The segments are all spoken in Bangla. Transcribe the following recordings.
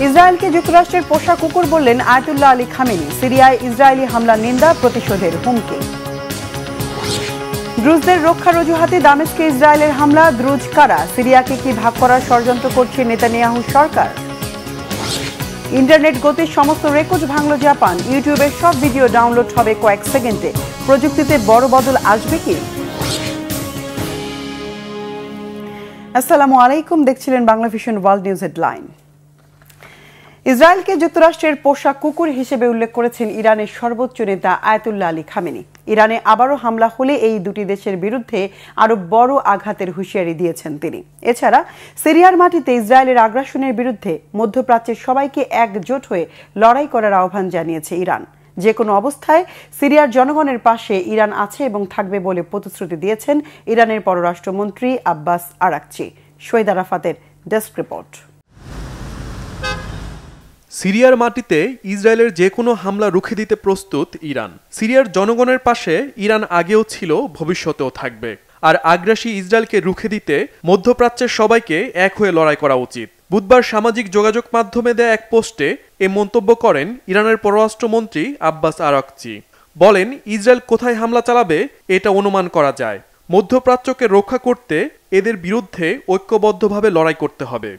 ইসরায়েলকে যুক্তরাষ্ট্রের পোষা কুকুর বললেন আয়াতুল্লাহ আলী খামেনি। সিরিয়ায় ইসরায়েলি হামলা নিন্দা, প্রতিশোধের হুমকি। দ্রুজদের রক্ষার অজুহাতে দামেস্কে ইসরায়েলের হামলা, দ্রুজ কারা? সিরিয়াকে কি ভাগ করার ষড়যন্ত্র করছে নেতানিয়াহু সরকার? ইন্টারনেট গতির সমস্ত রেকর্ড ভাঙল জাপান। ইউটিউবের সব ভিডিও ডাউনলোড হবে কয়েক সেকেন্ডে। প্রযুক্তিতে বড় বদল আসবে কি? আসসালামু আলাইকুম, দেখছিলেন Bangla vision world news headline. ইসরায়েলকে যুক্তরাষ্ট্রের পোষা কুকুর হিসেবে উল্লেখ করেছেন ইরানের সর্বোচ্চ নেতা আয়াতুল্লাহ আলী খামেনি। ইরানে আবারও হামলা হলে এই দুটি দেশের বিরুদ্ধে আরো বড় আঘাতের হুঁশিয়ারি দিয়েছেন তিনি। এছাড়া সিরিয়ার মাটিতে ইসরায়েলের আগ্রাসনের বিরুদ্ধে মধ্যপ্রাচ্যের সবাইকে একজোট হয়ে লড়াই করার আহ্বান জানিয়েছে ইরান। যে কোনো অবস্থায় সিরিয়ার জনগণের পাশে ইরান আছে এবং থাকবে বলে প্রতিশ্রুতি দিয়েছেন ইরানের পররাষ্ট্রমন্ত্রী আব্বাস আরাকচি। শহীদ আরাফাতের ডেস্ক রিপোর্ট। সিরিয়ার মাটিতে ইসরায়েলের যে কোনো হামলা রুখে দিতে প্রস্তুত ইরান। সিরিয়ার জনগণের পাশে ইরান আগেও ছিল, ভবিষ্যতেও থাকবে। আর আগ্রাসী ইসরায়েলকে রুখে দিতে মধ্যপ্রাচ্যের সবাইকে এক হয়ে লড়াই করা উচিত। বুধবার সামাজিক যোগাযোগ মাধ্যমে দেয়া এক পোস্টে এ মন্তব্য করেন ইরানের পররাষ্ট্রমন্ত্রী আব্বাস আরাকচি। বলেন, ইসরায়েল কোথায় হামলা চালাবে এটা অনুমান করা যায়। মধ্যপ্রাচ্যকে রক্ষা করতে এদের বিরুদ্ধে ঐক্যবদ্ধভাবে লড়াই করতে হবে।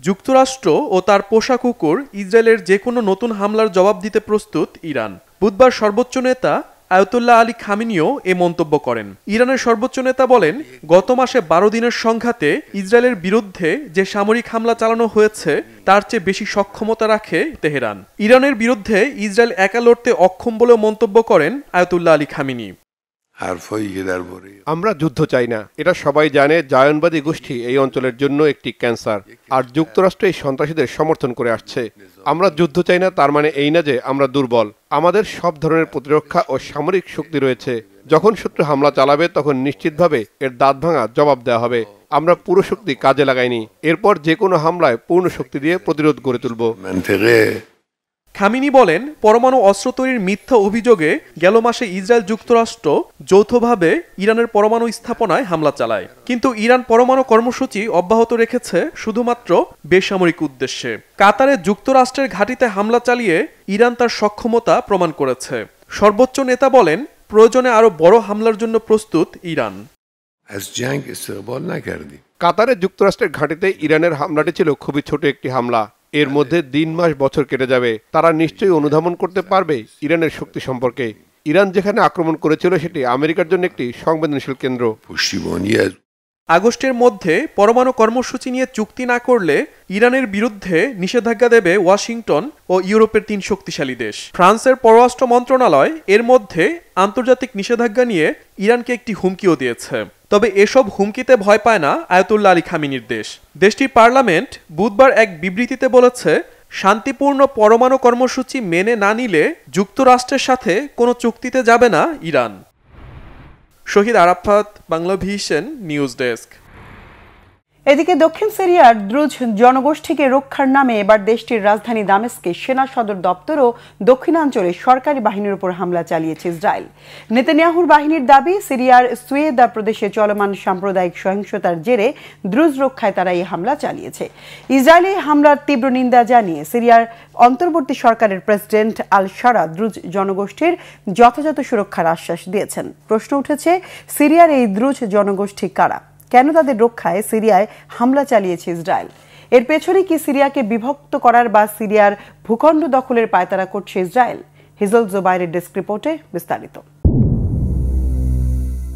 যুক্তরাষ্ট্র ও তার পোষা কুকুর ইসরায়েলের যে কোনো নতুন হামলার জবাব দিতে প্রস্তুত ইরান। বুধবার সর্বোচ্চ নেতা আয়াতুল্লাহ আলী খামেনিও এ মন্তব্য করেন। ইরানের সর্বোচ্চ নেতা বলেন, গত মাসে 12 দিনের সংঘাতে ইসরায়েলের বিরুদ্ধে যে সামরিক হামলা চালানো হয়েছে তার চেয়ে বেশি সক্ষমতা রাখে তেহরান। ইরানের বিরুদ্ধে ইসরায়েল একা লড়তে অক্ষম বলেও মন্তব্য করেন আয়াতুল্লাহ আলী খামেনি। আমরা যুদ্ধ চাই না, এটা সবাই জানে। জায়নবাদী গোষ্ঠী এই অঞ্চলের জন্য একটি ক্যান্সার, আর যুক্তরাষ্ট্র এই সন্ত্রাসীদের সমর্থন করে আসছে। আমরা যুদ্ধ চাই না তার মানে এই না যে আমরা দুর্বল। আমাদের সব ধরনের প্রতিরক্ষা ও সামরিক শক্তি রয়েছে। যখন শত্রু হামলা চালাবে তখন নিশ্চিতভাবে এর দাঁত ভাঙা জবাব দেওয়া হবে। আমরা পুরো শক্তি কাজে লাগাইনি, এরপর যে কোনো হামলায় পূর্ণ শক্তি দিয়ে প্রতিরোধ গড়ে তুলব। খামেনি বলেন, পরমাণু অস্ত্র তৈরির মিথ্যা অভিযোগে গেল মাসে ইসরায়েল যুক্তরাষ্ট্র যৌথভাবে ইরানের পরমাণু স্থাপনায় হামলা চালায়। কিন্তু ইরান পরমাণু কর্মসূচি অব্যাহত রেখেছে শুধুমাত্র বেসামরিক উদ্দেশ্যে। কাতারে যুক্তরাষ্ট্রের ঘাঁটিতে হামলা চালিয়ে ইরান তার সক্ষমতা প্রমাণ করেছে। সর্বোচ্চ নেতা বলেন, প্রয়োজনে আরো বড় হামলার জন্য প্রস্তুত ইরান। কাতারে যুক্তরাষ্ট্রের ঘাঁটিতে ইরানের হামলাটি ছিল খুবই ছোট একটি হামলা। এর মধ্যে দিন মাস বছর কেটে যাবে। তারা নিশ্চয়ই অনুধাবন করতে পারবে ইরানের শক্তি সম্পর্কে। ইরান যেখানে আক্রমণ করেছিল সেটি আমেরিকার জন্য একটি সংবেদনশীল কেন্দ্র। আগস্টের মধ্যে পরমাণু কর্মসূচি নিয়ে চুক্তি না করলে ইরানের বিরুদ্ধে নিষেধাজ্ঞা দেবে ওয়াশিংটন ও ইউরোপের 3 শক্তিশালী দেশ। ফ্রান্সের পররাষ্ট্র মন্ত্রণালয় এর মধ্যে আন্তর্জাতিক নিষেধাজ্ঞা নিয়ে ইরানকে একটি হুমকিও দিয়েছে। তবে এসব হুমকিতে ভয় পায় না আয়াতুল্লাহ আলী খামেনির দেশ। দেশটির পার্লামেন্ট বুধবার এক বিবৃতিতে বলেছে, শান্তিপূর্ণ পরমাণু কর্মসূচি মেনে না নিলে যুক্তরাষ্ট্রের সাথে কোনো চুক্তিতে যাবে না Iran. Shahid Arafat, Bangla Vision news desk. এদিকে দক্ষিণ সিরিয়ার দ্রুজ জনগোষ্ঠীকে রক্ষার নামে এবার দেশটির রাজধানী দামেস্কে সেনা সদর দপ্তর ও দক্ষিণাঞ্চলে সরকারি বাহিনীর উপর হামলা চালিয়েছে ইসরায়েল। নেতানিয়াহুর বাহিনীর দাবি, সিরিয়ার সুয়েদা প্রদেশে চলমান সাম্প্রদায়িক সহিংসতার জেরে দ্রুজ রক্ষায় তারা এই হামলা চালিয়েছে। ইসরায়েলি হামলার তীব্র নিন্দা জানিয়ে সিরিয়ার অন্তর্বর্তী সরকারের প্রেসিডেন্ট আল শারা দ্রুজ জনগোষ্ঠীর যথাযথ সুরক্ষার আশ্বাস দিয়েছেন। প্রশ্ন উঠেছে, সিরিয়ার এই দ্রুজ জনগোষ্ঠী কারা? কেন তাদের রক্ষায় সিরিয়ায় হামলা চালিয়েছে ইসরায়েল? এর পেছনে কি সিরিয়াকে বিভক্ত করার বা সিরিয়ার ভূখণ্ড দখলের পায়তারা করছে ইসরায়েল? হিজল জোবাইরের ডেস্ক রিপোর্টে বিস্তারিত।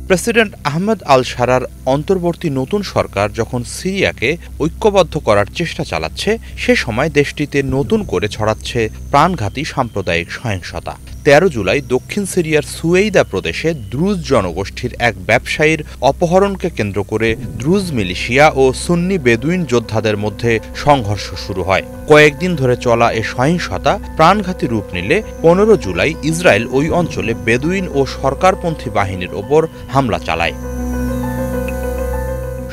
প্রেসিডেন্ট আহমেদ আল শারার অন্তর্বর্তী নতুন সরকার যখন সিরিয়াকে ঐক্যবদ্ধ করার চেষ্টা চালাচ্ছে, সে সময় দেশটিতে নতুন করে ছড়াচ্ছে প্রাণঘাতী সাম্প্রদায়িক সহিংসতা। 13 জুলাই দক্ষিণ সিরিয়ার সুয়েইদা প্রদেশে দ্রুজ জনগোষ্ঠীর এক ব্যবসায়ীর অপহরণকে কেন্দ্র করে দ্রুজ মিলিশিয়া ও সুন্নি বেদুইন যোদ্ধাদের মধ্যে সংঘর্ষ শুরু হয়। কয়েকদিন ধরে চলা এ সহিংসতা প্রাণঘাতী রূপ নিলে 15 জুলাই ইসরায়েল ওই অঞ্চলে বেদুইন ও সরকারপন্থী বাহিনীর ওপর হামলা চালায়।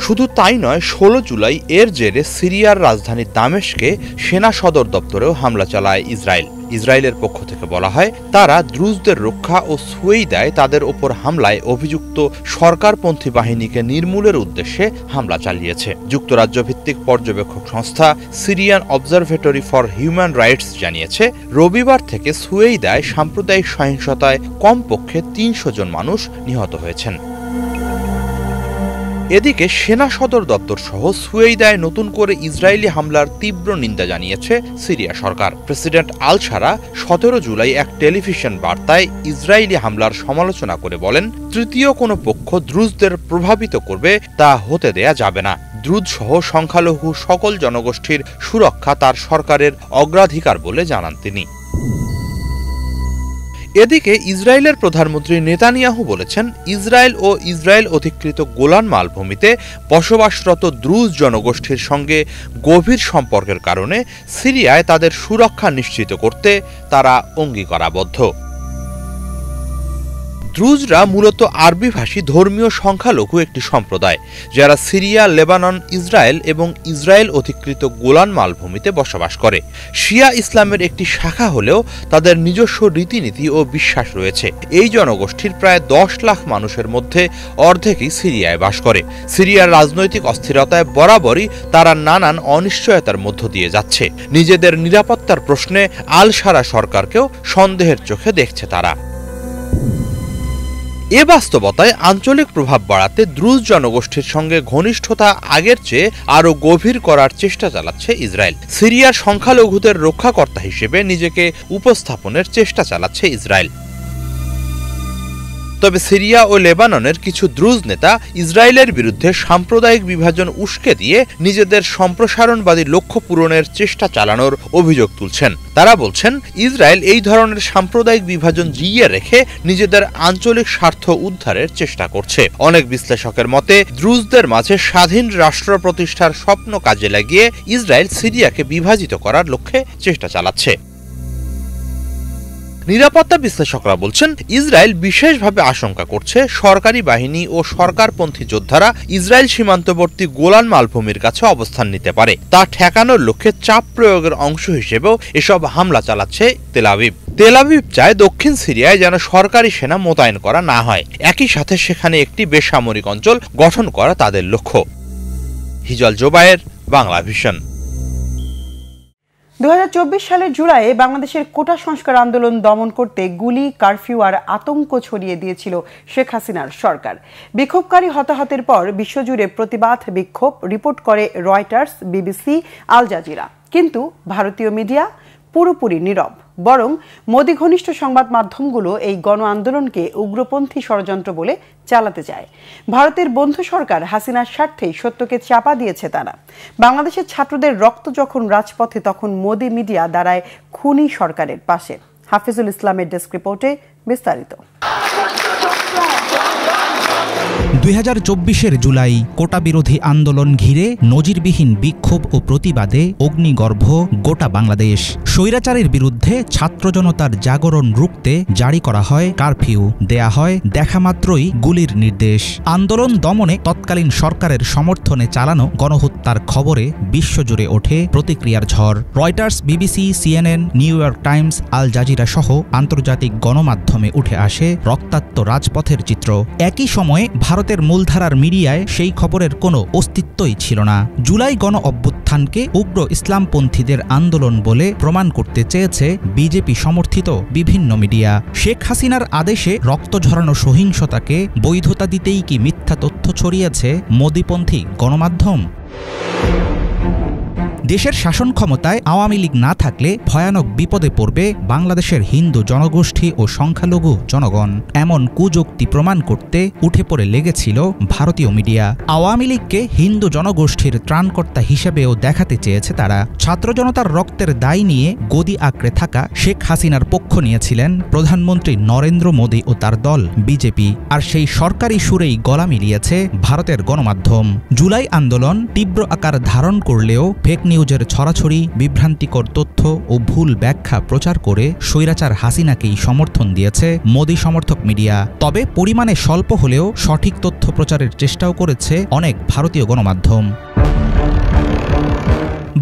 শুধু তাই নয়, 16 জুলাই এর জেরে সিরিয়ার রাজধানী দামেস্কে সেনা সদর দপ্তরেও হামলা চালায় ইসরায়েল। ইসরায়েলের পক্ষ থেকে বলা হয়, তারা দ্রুজদের রক্ষা ও সুয়েইদায় তাদের ওপর হামলায় অভিযুক্ত সরকারপন্থী বাহিনীকে নির্মূলের উদ্দেশ্যে হামলা চালিয়েছে। যুক্তরাজ্য ভিত্তিক পর্যবেক্ষক সংস্থা Syrian observatory for human rights জানিয়েছে, রবিবার থেকে সুয়েইদায় সাম্প্রদায়িক সহিংসতায় কমপক্ষে ৩০০ জন মানুষ নিহত হয়েছেন। এদিকে সেনা সদর দপ্তর সহ সুয়েইদায় নতুন করে ইসরায়েলি হামলার তীব্র নিন্দা জানিয়েছে সিরিয়া সরকার। প্রেসিডেন্ট আল সারা ১৭ জুলাই এক টেলিভিশন বার্তায় ইসরায়েলি হামলার সমালোচনা করে বলেন, তৃতীয় কোনো পক্ষ দ্রুজদের প্রভাবিত করবে তা হতে দেয়া যাবে না। দ্রুজ সহ সংখ্যালঘু সকল জনগোষ্ঠীর সুরক্ষা তার সরকারের অগ্রাধিকার বলে জানান তিনি। এদিকে ইসরায়েলের প্রধানমন্ত্রী নেতানিয়াহু বলেছেন, ইসরায়েল ও ইসরায়েল অধিকৃত গোলান মালভূমিতে বসবাসরত দ্রুজ জনগোষ্ঠীর সঙ্গে গভীর সম্পর্কের কারণে সিরিয়ায় তাদের সুরক্ষা নিশ্চিত করতে তারা অঙ্গীকারাবদ্ধ। দ্রুজরা মূলত আরবিভাষী ধর্মীয় সংখ্যালঘু একটি সম্প্রদায়, যারা সিরিয়া, লেবানন, ইসরায়েল এবং ইসরায়েল অধিকৃত গোলান মালভূমিতে বসবাস করে। শিয়া ইসলামের একটি শাখা হলেও তাদের নিজস্ব রীতিনীতি ও বিশ্বাস রয়েছে। এই জনগোষ্ঠীর প্রায় ১০ লাখ মানুষের মধ্যে অর্ধেকই সিরিয়ায় বাস করে। সিরিয়ার রাজনৈতিক অস্থিরতায় বরাবরই তারা নানান অনিশ্চয়তার মধ্য দিয়ে যাচ্ছে। নিজেদের নিরাপত্তার প্রশ্নে আল সারা সরকারকেও সন্দেহের চোখে দেখছে তারা। এ বাস্তবতায় আঞ্চলিক প্রভাব বাড়াতে দ্রুজ জনগোষ্ঠীর সঙ্গে ঘনিষ্ঠতা আগের চেয়ে আরও গভীর করার চেষ্টা চালাচ্ছে ইসরায়েল। সিরিয়ার সংখ্যালঘুদের রক্ষাকর্তা হিসেবে নিজেকে উপস্থাপনের চেষ্টা চালাচ্ছে ইসরায়েল। তবে সিরিয়া ও লেবাননের কিছু দ্রুজ নেতা ইসরায়েলের বিরুদ্ধে সাম্প্রদায়িক বিভাজন উস্কে দিয়ে নিজেদের সম্প্রসারণবাদী লক্ষ্য পূরণের চেষ্টা চালানোর অভিযোগ তুলছেন। তারা বলছেন, ইসরায়েল এই ধরনের সাম্প্রদায়িক বিভাজন জিইয়ে রেখে নিজেদের আঞ্চলিক স্বার্থ উদ্ধারের চেষ্টা করছে। অনেক বিশ্লেষকের মতে, দ্রুজদের মাঝে স্বাধীন রাষ্ট্র প্রতিষ্ঠার স্বপ্ন কাজে লাগিয়ে ইসরায়েল সিরিয়াকে বিভাজিত করার লক্ষ্যে চেষ্টা চালাচ্ছে। নিরাপত্তা বিশ্লেষকরা বলছেন, ইসরায়েল বিশেষভাবে আশঙ্কা করছে সরকারি বাহিনী ও সরকারপন্থী যোদ্ধারা ইসরায়েল সীমান্তবর্তী গোলান মালভূমির কাছে অবস্থান নিতে পারে। তা ঠেকানোর লক্ষ্যে চাপ প্রয়োগের অংশ হিসেবেও এসব হামলা চালাচ্ছে তেল আবিব। তেল আবিব চায় দক্ষিণ সিরিয়ায় যেন সরকারি সেনা মোতায়েন করা না হয়, একই সাথে সেখানে একটি বেসামরিক অঞ্চল গঠন করা তাদের লক্ষ্য। হিজল জোবায়ের, বাংলা ভিশন। ২০২৪ সালের জুলাইয়ে বাংলাদেশের কোটা সংস্কার আন্দোলন দমন করতে গুলি, কারফিউ আর আতঙ্ক ছড়িয়ে দিয়েছিল শেখ হাসিনার সরকার। বিক্ষোভকারী হতাহতের পর বিশ্বজুড়ে প্রতিবাদ বিক্ষোভ রিপোর্ট করে রয়টার্স, বিবিসি, আল জাজিরা। কিন্তু ভারতীয় মিডিয়া পুরোপুরি নীরব। বরং মোদি ঘনিষ্ঠ সংবাদ মাধ্যমগুলো এই গণ আন্দোলনকে উগ্রপন্থী ষড়যন্ত্র বলে চালাতে চায়। ভারতের বন্ধু সরকার হাসিনার স্বার্থেই সত্যকে চাপা দিয়েছে তারা। বাংলাদেশের ছাত্রদের রক্ত যখন রাজপথে, তখন মোদি মিডিয়া দাঁড়ায় খুনি সরকারের পাশে। হাফিজুল ইসলামের ডেস্ক রিপোর্টে বিস্তারিত। ২০২৪ জুলাই কোটা বিরোধী আন্দোলন ঘিরে নজিরবিহীন বিক্ষোভ ও প্রতিবাদে অগ্নিগর্ভ গোটা বাংলাদেশ। স্বৈরাচারের বিরুদ্ধে ছাত্র জনতার জাগরণ রুখতে জারি করা হয় কারফিউ, দেয়া হয় দেখামাত্রই গুলির নির্দেশ। আন্দোলন দমনে তৎকালীন সরকারের সমর্থনে চালানো গণহত্যার খবরে বিশ্বজুড়ে ওঠে প্রতিক্রিয়ার ঝড়। Reuters, BBC, CNN, New York Times, Al Jazeera সহ আন্তর্জাতিক গণমাধ্যমে উঠে আসে রক্তাক্ত রাজপথের চিত্র। একই সময়ে ভারতের মূলধারার মিডিয়ায় সেই খবরের কোনো অস্তিত্বই ছিল না। জুলাই গণ অভ্যুত্থানকে উগ্র ইসলামপন্থীদের আন্দোলন বলে প্রমাণ করতে চেয়েছে বিজেপি সমর্থিত বিভিন্ন মিডিয়া। শেখ হাসিনার আদেশে রক্ত ঝরানো সহিংসতাকে বৈধতা দিতেই কি মিথ্যা তথ্য ছড়িয়েছে মোদিপন্থী গণমাধ্যম? দেশের শাসন ক্ষমতায় আওয়ামী লীগ না থাকলে ভয়ানক বিপদে পড়বে বাংলাদেশের হিন্দু জনগোষ্ঠী ও সংখ্যালঘু জনগণ, এমন কুযুক্তি প্রমাণ করতে উঠে পড়ে লেগেছিল ভারতীয় মিডিয়া। আওয়ামী লীগকে হিন্দু জনগোষ্ঠীর ত্রাণকর্তা হিসেবেও দেখাতে চেয়েছে তারা। ছাত্র জনতার রক্তের দায় নিয়ে গদি আঁকড়ে থাকা শেখ হাসিনার পক্ষ নিয়েছিলেন প্রধানমন্ত্রী নরেন্দ্র মোদী ও তার দল বিজেপি। আর সেই সরকারি সুরেই গলা মিলিয়েছে ভারতের গণমাধ্যম। জুলাই আন্দোলন তীব্র আকার ধারণ করলেও ফেক নিউজের ছড়াছড়ি, বিভ্রান্তিকর তথ্য ও ভুল ব্যাখ্যা প্রচার করে স্বৈরাচার হাসিনাকেই সমর্থন দিয়েছে মোদি সমর্থক মিডিয়া। তবে পরিমাণে স্বল্প হলেও সঠিক তথ্য প্রচারের চেষ্টাও করেছে অনেক ভারতীয় গণমাধ্যম।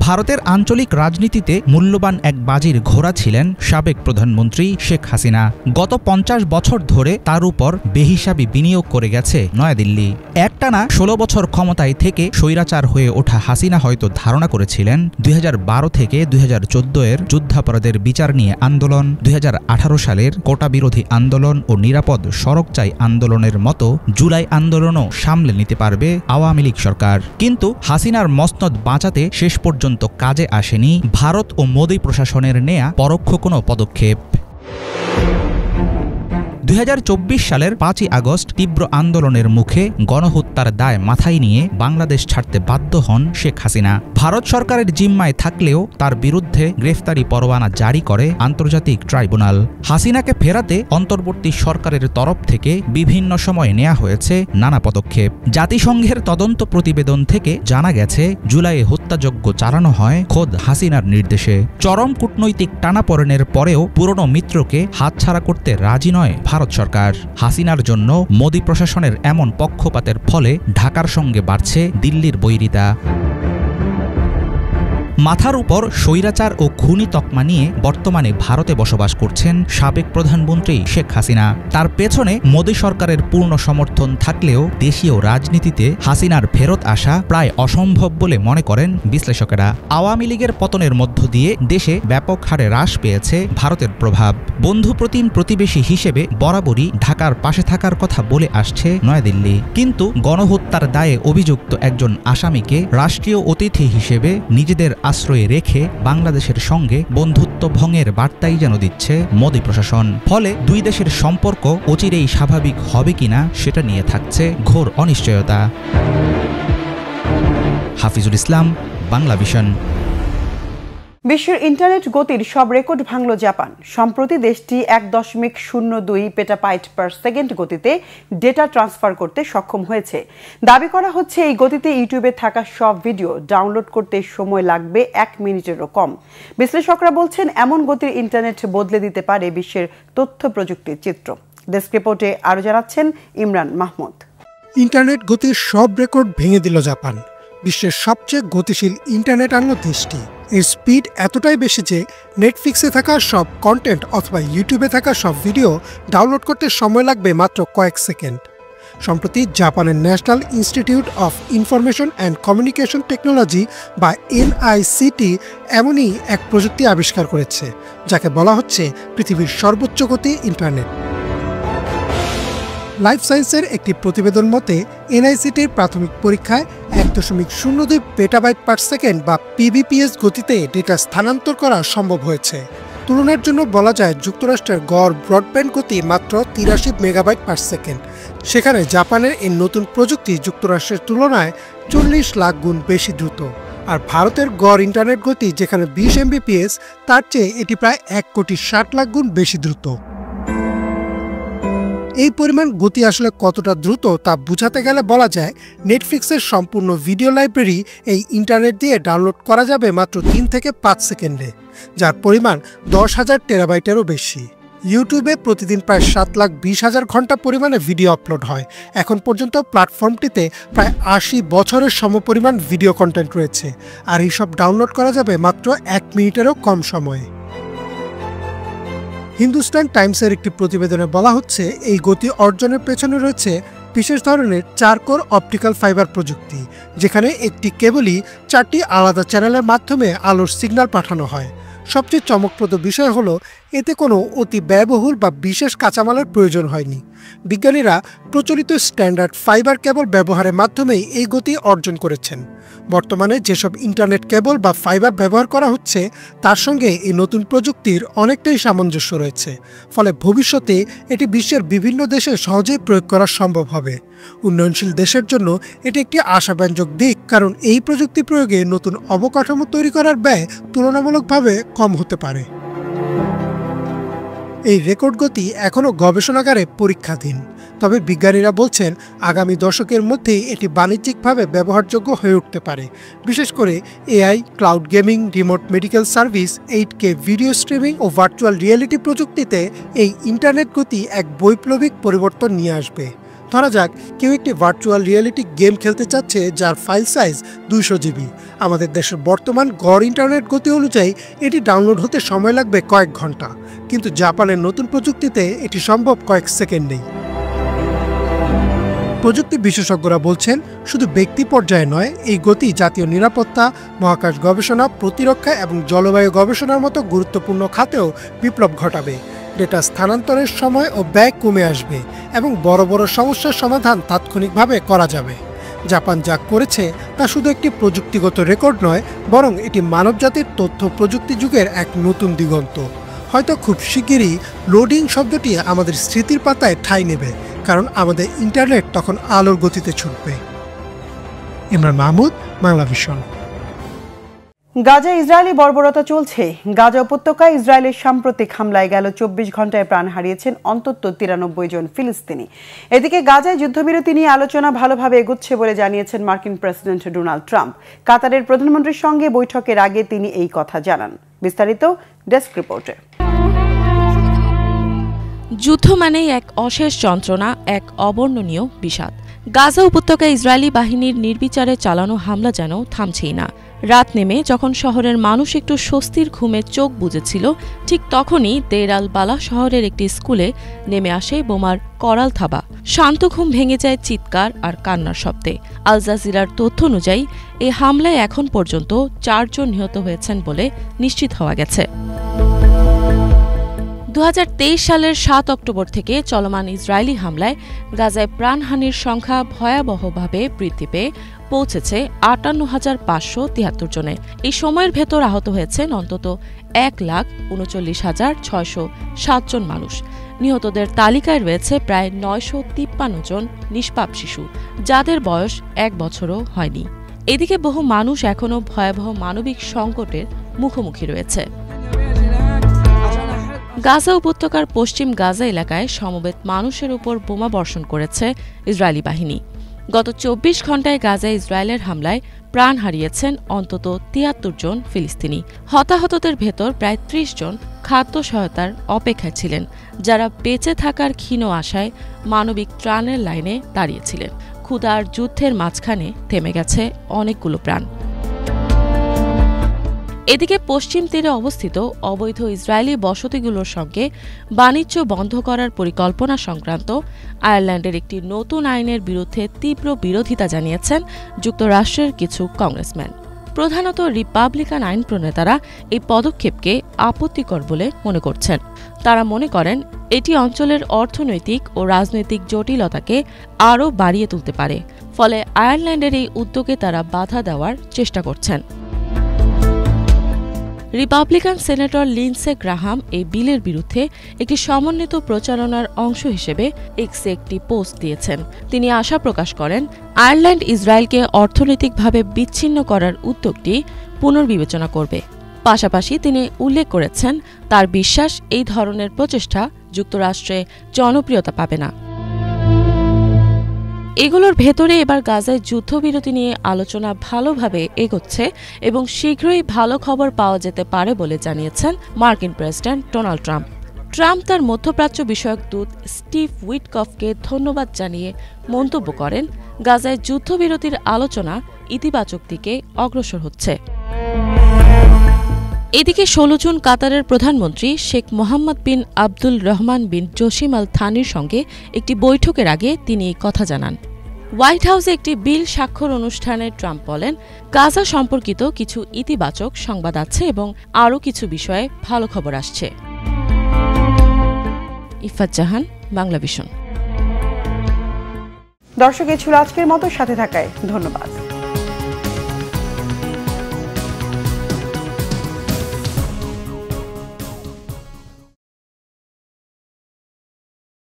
ভারতের আঞ্চলিক রাজনীতিতে মূল্যবান এক বাজির ঘোড়া ছিলেন সাবেক প্রধানমন্ত্রী শেখ হাসিনা। গত ৫০ বছর ধরে তার উপর বেহিসাবি বিনিয়োগ করে গেছে নয়াদিল্লি। একটানা ১৬ বছর ক্ষমতায় থেকে স্বৈরাচার হয়ে ওঠা হাসিনা হয়তো ধারণা করেছিলেন ২০১২ থেকে ২০১৪ এর যুদ্ধাপরাধের বিচার নিয়ে আন্দোলন, ২০১৮ সালের কোটা বিরোধী আন্দোলন ও নিরাপদ সড়ক চাই আন্দোলনের মতো জুলাই আন্দোলনও সামলে নিতে পারবে আওয়ামী লীগ সরকার। কিন্তু হাসিনার মসনদ বাঁচাতে শেষ পর্যন্ত কাজে আসেনি ভারত ও মোদি প্রশাসনের নেয়া পরোক্ষ কোনো পদক্ষেপ। ২০২৪ সালের ৫ই আগস্ট তীব্র আন্দোলনের মুখে গণহত্যার দায় মাথায় নিয়ে বাংলাদেশ ছাড়তে বাধ্য হন শেখ হাসিনা। ভারত সরকারের জিম্মায় থাকলেও তার বিরুদ্ধে গ্রেফতারি পরোয়ানা জারি করে আন্তর্জাতিক ট্রাইব্যুনাল। হাসিনাকে ফেরাতে অন্তর্বর্তী সরকারের তরফ থেকে বিভিন্ন সময়ে নেওয়া হয়েছে নানা পদক্ষেপ। জাতিসংঘের তদন্ত প্রতিবেদন থেকে জানা গেছে জুলাইয়ে হত্যাযজ্ঞ চালানো হয় খোদ হাসিনার নির্দেশে। চরম কূটনৈতিক টানাপোড়েনের পরেও পুরনো মিত্রকে হাতছাড়া করতে রাজি নয় ভারত সরকার। হাসিনার জন্য মোদি প্রশাসনের এমন পক্ষপাতের ফলে ঢাকার সঙ্গে বাড়ছে দিল্লির বৈরিতা। মাথার উপর স্বৈরাচার ও খুনি তকমা নিয়ে বর্তমানে ভারতে বসবাস করছেন সাবেক প্রধানমন্ত্রী শেখ হাসিনা। তার পেছনে মোদি সরকারের পূর্ণ সমর্থন থাকলেও দেশীয় রাজনীতিতে হাসিনার ফেরত আসা প্রায় অসম্ভব বলে মনে করেন বিশ্লেষকেরা। আওয়ামী লীগের পতনের মধ্য দিয়ে দেশে ব্যাপক হারে হ্রাস পেয়েছে ভারতের প্রভাব। বন্ধুপ্রতিম প্রতিবেশী হিসেবে বরাবরই ঢাকার পাশে থাকার কথা বলে আসছে নয়াদিল্লি। কিন্তু গণহত্যার দায়ে অভিযুক্ত একজন আসামিকে রাষ্ট্রীয় অতিথি হিসেবে নিজেদের আশ্রয়ে রেখে বাংলাদেশের সঙ্গে বন্ধুত্ব ভঙ্গের বার্তাই যেন দিচ্ছে মোদি প্রশাসন। ফলে দুই দেশের সম্পর্ক অচিরেই স্বাভাবিক হবে কিনা সেটা নিয়ে থাকছে ঘোর অনিশ্চয়তা। হাফিজুল ইসলাম, বাংলা ভিশন। বিশ্বের ইন্টারনেট গতির সব রেকর্ড ভাঙল জাপান। সম্প্রতি দেশটি ১.০২ পেটাবাইট পার সেকেন্ড গতিতে ডেটা ট্রান্সফার করতে সক্ষম হয়েছে। দাবি করা হচ্ছে এই গতিতে ইউটিউবে থাকা সব ভিডিও ডাউনলোড করতে সময় লাগবে ১ মিনিটেরও কম। বিশ্লেষকরা বলছেন এমন গতির ইন্টারনেট বদলে দিতে পারে বিশ্বের তথ্য প্রযুক্তির চিত্র। ডেস্ক রিপোর্টে আরও জানাচ্ছেন ইমরান মাহমুদ। ইন্টারনেট গতির সব রেকর্ড ভেঙে দিল জাপান। বিশ্বের সবচেয়ে গতিশীল ইন্টারনেট আনলো দেশটি। এর স্পিড এতটাই বেশি যে নেটফ্লিক্সে থাকা সব কন্টেন্ট অথবা ইউটিউবে থাকা সব ভিডিও ডাউনলোড করতে সময় লাগবে মাত্র কয়েক সেকেন্ড। সম্প্রতি জাপানের national institute of information and communication technology বা NICT এমনই এক প্রযুক্তি আবিষ্কার করেছে, যাকে বলা হচ্ছে পৃথিবীর সর্বোচ্চ গতি ইন্টারনেট। লাইফ সায়েন্সের একটি প্রতিবেদন মতে NICTর প্রাথমিক পরীক্ষায় ১.০২ পেটাবাইট পার সেকেন্ড বা PBPS গতিতে ডেটা স্থানান্তর করা সম্ভব হয়েছে। তুলনার জন্য বলা যায় যুক্তরাষ্ট্রের গড় ব্রডব্যান্ড গতি মাত্র ৮৩ মেগাবাইট পার সেকেন্ড। সেখানে জাপানের এই নতুন প্রযুক্তি যুক্তরাষ্ট্রের তুলনায় ৪০ লাখ গুণ বেশি দ্রুত। আর ভারতের গড় ইন্টারনেট গতি যেখানে ২০ MBPS, তার চেয়ে এটি প্রায় ১,৬০,০০,০০০ গুণ বেশি দ্রুত। এই পরিমাণ গতি আসলে কতটা দ্রুত তা বোঝাতে গেলে বলা যায় নেটফ্লিক্সের সম্পূর্ণ ভিডিও লাইব্রেরি এই ইন্টারনেট দিয়ে ডাউনলোড করা যাবে মাত্র ৩ থেকে ৫ সেকেন্ডে, যার পরিমাণ ১০,০০০ টেরাবাইটেরও বেশি। ইউটিউবে প্রতিদিন প্রায় ৭,২০,০০০ ঘন্টা পরিমাণে ভিডিও আপলোড হয়। এখন পর্যন্ত প্ল্যাটফর্মটিতে প্রায় ৮০ বছরের সমপরিমাণ ভিডিও কন্টেন্ট রয়েছে, আর এইসব ডাউনলোড করা যাবে মাত্র ১ মিনিটেরও কম সময়ে। হিন্দুস্তান টাইমসের একটি প্রতিবেদনে বলা হচ্ছে এই গতি অর্জনের পেছনে রয়েছে বিশেষ ধরনের ৪ কোর অপটিক্যাল ফাইবার প্রযুক্তি, যেখানে একটি কেবলই ৪টি আলাদা চ্যানেলের মাধ্যমে আলোর সিগন্যাল পাঠানো হয়। সবচেয়ে চমকপ্রদ বিষয় হলো এতে কোনো অতি ব্যয়বহুল বা বিশেষ কাঁচামালের প্রয়োজন হয়নি। বিজ্ঞানীরা প্রচলিত স্ট্যান্ডার্ড ফাইবার কেবল ব্যবহারের মাধ্যমেই এই গতি অর্জন করেছেন। বর্তমানে যেসব ইন্টারনেট কেবল বা ফাইবার ব্যবহার করা হচ্ছে তার সঙ্গে এই নতুন প্রযুক্তির অনেকটাই সামঞ্জস্য রয়েছে। ফলে ভবিষ্যতে এটি বিশ্বের বিভিন্ন দেশে সহজেই প্রয়োগ করা সম্ভব হবে। উন্নয়নশীল দেশের জন্য এটি একটি আশাব্যঞ্জক দিক, কারণ এই প্রযুক্তি প্রয়োগে নতুন অবকাঠামো তৈরি করার ব্যয় তুলনামূলকভাবে কম হতে পারে। এই রেকর্ড গতি এখনও গবেষণাগারে পরীক্ষাধীন, তবে বিজ্ঞানীরা বলছেন আগামী দশকের মধ্যেই এটি বাণিজ্যিকভাবে ব্যবহারযোগ্য হয়ে উঠতে পারে। বিশেষ করে AI, cloud gaming, remote medical service, 8K video streaming ও ভার্চুয়াল রিয়েলিটি প্রযুক্তিতে এই ইন্টারনেট গতি এক বৈপ্লবিক পরিবর্তন নিয়ে আসবে। ধরা যাক কেউ একটি ভার্চুয়াল রিয়েলিটি গেম খেলতে চাচ্ছে যার ফাইল সাইজ 200 GB। আমাদের দেশের বর্তমান গড় ইন্টারনেট গতি অনুযায়ী এটি ডাউনলোড হতে সময় লাগবে কয়েক ঘন্টা, কিন্তু জাপানের নতুন প্রযুক্তিতে এটি সম্ভব কয়েক সেকেন্ডেই। প্রযুক্তি বিশেষজ্ঞরা বলছেন শুধু ব্যক্তি পর্যায়ে নয়, এই গতি জাতীয় নিরাপত্তা, মহাকাশ গবেষণা, প্রতিরক্ষা এবং জলবায়ু গবেষণার মতো গুরুত্বপূর্ণ খাতেও বিপ্লব ঘটাবে। ডেটা স্থানান্তরের সময় ও ব্যয় কমে আসবে এবং বড় বড় সমস্যার সমাধান তাৎক্ষণিকভাবে করা যাবে। জাপান যা করেছে তা শুধু একটি প্রযুক্তিগত রেকর্ড নয়, বরং এটি মানবজাতির তথ্য প্রযুক্তি যুগের এক নতুন দিগন্ত। হয়তো খুব শিগগিরই লোডিং শব্দটি আমাদের স্মৃতির পাতায় ঠাঁই নেবে, কারণ আমাদের ইন্টারনেট তখন আলোর গতিতে ছুটবে। ইমরান মাহমুদ, বাংলা ভিশন। গাজা ইসরায়েলি বর্বরতা চলছে। গাজা উপত্যকায় ইসরায়েলের সাম্প্রতিক হামলায় গেল 24 ঘন্টায় প্রাণ হারিয়েছেন অন্তত 93 জন ফিলিস্তিনি। এদিকে গাজায় যুদ্ধবিরতি নিয়ে আলোচনা ভালোভাবে এগোচ্ছে বলে জানিয়েছেন মার্কিন প্রেসিডেন্ট ডোনাল্ড ট্রাম্প। কাতারের প্রধানমন্ত্রীর সঙ্গে বৈঠকের আগে তিনি এই কথা জানান। বিস্তারিত ডেস্ক রিপোর্টে। যুদ্ধ মানেই এক অশেষ যন্ত্রণা, এক অবর্ণনীয় বিষাদ। গাজা উপত্যকায় ইসরায়েলি বাহিনীর নির্বিচারে চালানো হামলা যেন থামছেই না। রাত নেমে যখন শহরের মানুষ একটু স্বস্তির ঘুমে চোখ বুজেছিল, ঠিক তখনই দের আল বালা শহরের একটি স্কুলে নেমে আসে বোমার করাল থাবা। শান্ত ঘুম ভেঙে যায় চিৎকার আর কান্নার শব্দে। আল জাজিরার তথ্য অনুযায়ী এই হামলায় এখন পর্যন্ত 4 জন নিহত হয়েছেন বলে নিশ্চিত হওয়া গেছে। 2023 সালের 7 অক্টোবর থেকে চলমান ইসরায়েলি হামলায় গাজায় প্রাণহানির সংখ্যা ভয়াবহভাবে বৃদ্ধি পেয়ে পৌঁছেছে 58,573 জনে। এই সময়ের ভেতর আহত হয়েছেন অন্তত 1,39,607 জন মানুষ। নিহতদের তালিকায় রয়েছে প্রায় 953 জন নিষ্পাপ শিশু, যাদের বয়স 1 বছরও হয়নি। এদিকে বহু মানুষ এখনও ভয়াবহ মানবিক সংকটের মুখোমুখি রয়েছে। গাজা উপত্যকার পশ্চিম গাজা এলাকায় সমবেত মানুষের উপর বোমা বর্ষণ করেছে ইসরায়েলি বাহিনী। গত 24 ঘন্টায় গাজায় ইসরায়েলের হামলায় প্রাণ হারিয়েছেন অন্তত 73 জন ফিলিস্তিনি। হতাহতদের ভেতর প্রায় 30 জন খাদ্য সহায়তার অপেক্ষায় ছিলেন, যারা বেঁচে থাকার ক্ষীণ আশায় মানবিক ত্রাণের লাইনে দাঁড়িয়েছিলেন। ক্ষুধার যুদ্ধের মাঝখানে থেমে গেছে অনেকগুলো প্রাণ। এদিকে পশ্চিম তীরে অবস্থিত অবৈধ ইসরায়েলি বসতিগুলোর সঙ্গে বাণিজ্য বন্ধ করার পরিকল্পনা সংক্রান্ত আয়ারল্যান্ডের একটি নতুন আইনের বিরুদ্ধে তীব্র বিরোধিতা জানিয়েছেন যুক্তরাষ্ট্রের কিছু কংগ্রেসম্যান। প্রধানত রিপাবলিকান আইন প্রণেতারা এই পদক্ষেপকে আপত্তিকর বলে মনে করছেন। তারা মনে করেন এটি অঞ্চলের অর্থনৈতিক ও রাজনৈতিক জটিলতাকে আরও বাড়িয়ে তুলতে পারে, ফলে আয়ারল্যান্ডের এই উদ্যোগে তারা বাধা দেওয়ার চেষ্টা করছেন। রিপাবলিকান সেনেটর লিন্ডসে গ্রাহাম এই বিলের বিরুদ্ধে একটি সমন্বিত প্রচারণার অংশ হিসেবে এক্সে একটি পোস্ট দিয়েছেন। তিনি আশা প্রকাশ করেন আয়ারল্যান্ড ইসরায়েলকে অর্থনৈতিকভাবে বিচ্ছিন্ন করার উদ্যোগটি পুনর্বিবেচনা করবে। পাশাপাশি তিনি উল্লেখ করেছেন তার বিশ্বাস এই ধরনের প্রচেষ্টা যুক্তরাষ্ট্রে জনপ্রিয়তা পাবে না। এগুলোর ভেতরে এবার গাজায় যুদ্ধবিরতি নিয়ে আলোচনা ভালোভাবে এগোচ্ছে এবং শীঘ্রই ভালো খবর পাওয়া যেতে পারে বলে জানিয়েছেন মার্কিন প্রেসিডেন্ট ডোনাল্ড ট্রাম্প। ট্রাম্প তার মধ্যপ্রাচ্য বিষয়ক দূত স্টিভ উইটকফকে ধন্যবাদ জানিয়ে মন্তব্য করেন, গাজায় যুদ্ধবিরতির আলোচনা ইতিবাচক দিকে অগ্রসর হচ্ছে। এদিকে 16 জুন কাতারের প্রধানমন্ত্রী শেখ মোহাম্মদ বিন আব্দুল রহমান বিন জসিম আল থানির সঙ্গে একটি বৈঠকের আগে তিনি এই কথা জানান। হোয়াইট হাউসে একটি বিল স্বাক্ষর অনুষ্ঠানে ট্রাম্প বলেন, গাজা সম্পর্কিত কিছু ইতিবাচক সংবাদ আছে এবং আরও কিছু বিষয়ে ভালো খবর আসছে। ইফাত জাহান, বাংলা ভিশন। দর্শক, এ ছিল আজকের মতো। সাথে থাকায় ধন্যবাদ।